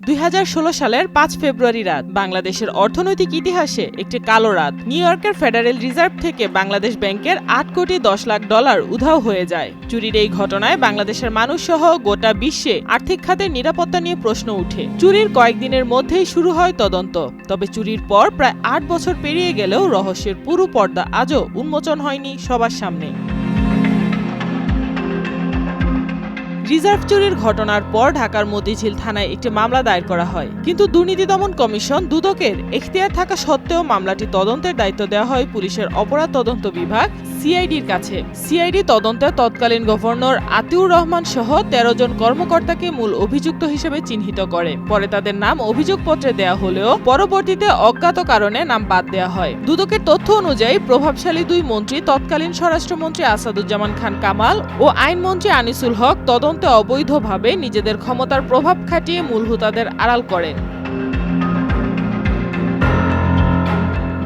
2016 সালের 5 ফেব্রুয়ারি রাত বাংলাদেশের অর্থনৈতিক ইতিহাসে একটি কালো রাত। নিউ ইয়র্কের ফেডারেল রিজার্ভ থেকে বাংলাদেশ ব্যাংকের 8 কোটি 10 লাখ ডলার উধাও হয়ে যায়। চুরির এই ঘটনায় বাংলাদেশের মানুষ সহ গোটা বিশ্বে আর্থিক খাতের নিরাপত্তা নিয়ে প্রশ্ন উঠে। চুরির কয়েকদিনের মধ্যেই শুরু হয় তদন্ত। তবে চুরির পর প্রায় 8 বছর পেরিয়ে গেলেও রহস্যের পুরো পর্দা আজও উন্মোচন হয়নি সবার সামনে। রিজার্ভ চুরির ঘটনার পর ঢাকার মতিঝিল থানায় একটি মামলা দায়ের করা হয়, কিন্তু দুর্নীতি দমন কমিশন দুদকের এখতিয়ার থাকা সত্ত্বেও মামলাটি তদন্তের দায়িত্ব দেওয়া হয় পুলিশের অপরাধ তদন্ত বিভাগ সিআইডির কাছে। সিআইডি তদন্তে তৎকালীন গভর্নর আতিউর রহমান সহ 13 জন কর্মকর্তাকে মূল অভিযুক্ত হিসেবে চিহ্নিত করে। পরে তাদের নাম অভিযোগপত্রে দেয়া হলেও পরবর্তীতে অজ্ঞাত কারণে নাম বাদ দেওয়া হয়। দুদকের তথ্য অনুযায়ী প্রভাবশালী দুই মন্ত্রী তৎকালীন স্বরাষ্ট্রমন্ত্রী আসাদুজ্জামান খান কামাল ও আইনমন্ত্রী আনিসুল হক তদন্তে অবৈধভাবে নিজেদের ক্ষমতার প্রভাব খাটিয়ে মূল হোতাদের আড়াল করেন।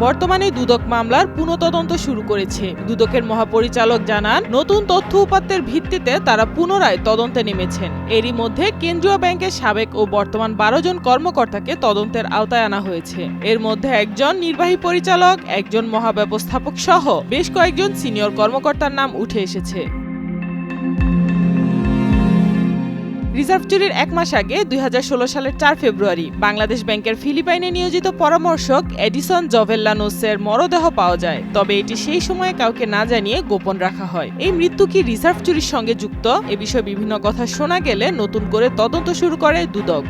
বর্তমানে দুদক মামলার পুনঃতদন্ত শুরু করেছে। দুদকের মহাপরিচালক জানান, নতুন তথ্য উপাত্তের ভিত্তিতে তারা পুনরায় তদন্তে নেমেছেন। এরই মধ্যে কেন্দ্রীয় ব্যাংকের সাবেক ও বর্তমান 12 জন কর্মকর্তাকে তদন্তের আওতায় আনা হয়েছে। এর মধ্যে একজন নির্বাহী পরিচালক, একজন মহাব্যবস্থাপক সহ বেশ কয়েকজন সিনিয়র কর্মকর্তার নাম উঠে এসেছে। রিজার্ভ চুরির 1 মাস আগে 2016 সালের 4 ফেব্রুয়ারি বাংলাদেশ ব্যাংকের ফিলিপাইনে নিয়োজিত পরামর্শক এডিসন জভেল্লানোসের মরদেহ পাওয়া যায়। তবে এটি সেই সময়ে কাউকে না জানিয়ে গোপন রাখা হয়। এই মৃত্যু কি রিজার্ভ চুরির সঙ্গে যুক্ত? এ বিষয়ে বিভিন্ন কথা শোনা গেলে নতুন করে তদন্ত শুরু করে দুদক।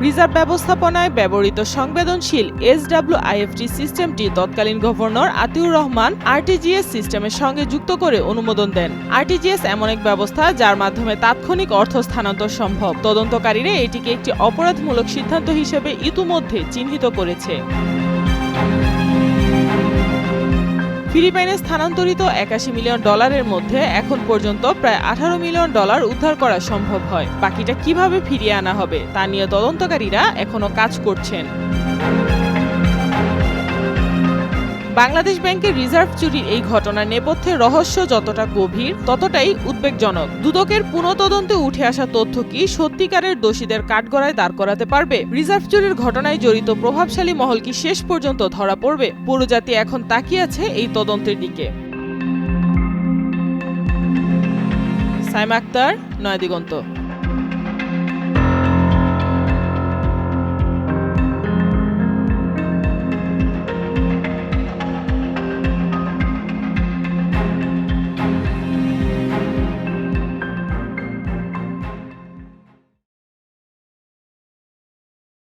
রিজার্ভ ব্যবস্থাপনায় ব্যবহৃত সংবেদনশীল SWIFT সিস্টেমটি তৎকালীন গভর্নর আতিউর রহমান আরটিজিএস সিস্টেমের সঙ্গে যুক্ত করে অনুমোদন দেন। আরটিজিএস এমন এক ব্যবস্থা যার মাধ্যমে তাৎক্ষণিক অর্থ স্থানান্তর সম্ভব। তদন্তকারীরা এটিকে একটি অপরাধমূলক সিদ্ধান্ত হিসেবে ইতিমধ্যে চিহ্নিত করেছে। ফিলিপাইনে স্থানান্তরিত 81 মিলিয়ন ডলারের মধ্যে এখন পর্যন্ত প্রায় 18 মিলিয়ন ডলার উদ্ধার করা সম্ভব হয়। বাকিটা কিভাবে ফিরিয়ে আনা হবে তা নিয়ে তদন্তকারীরা এখনো কাজ করছেন। বাংলাদেশ ব্যাংকের রিজার্ভ চুরির এই ঘটনার নেপথ্যে রহস্য যতটা গভীর ততটাই উদ্বেগজনক। দুদকের পুনঃতদন্তে উঠে আসা তথ্য কি সত্যিকারের দোষীদের কাঠগড়ায় দাঁড় করাতে পারবে? রিজার্ভ চুরির ঘটনায় জড়িত প্রভাবশালী মহল কি শেষ পর্যন্ত ধরা পড়বে? পুরো জাতি এখন তাকিয়ে আছে এই তদন্তের দিকে। সাইমা আক্তার, নয়াদিগন্ত।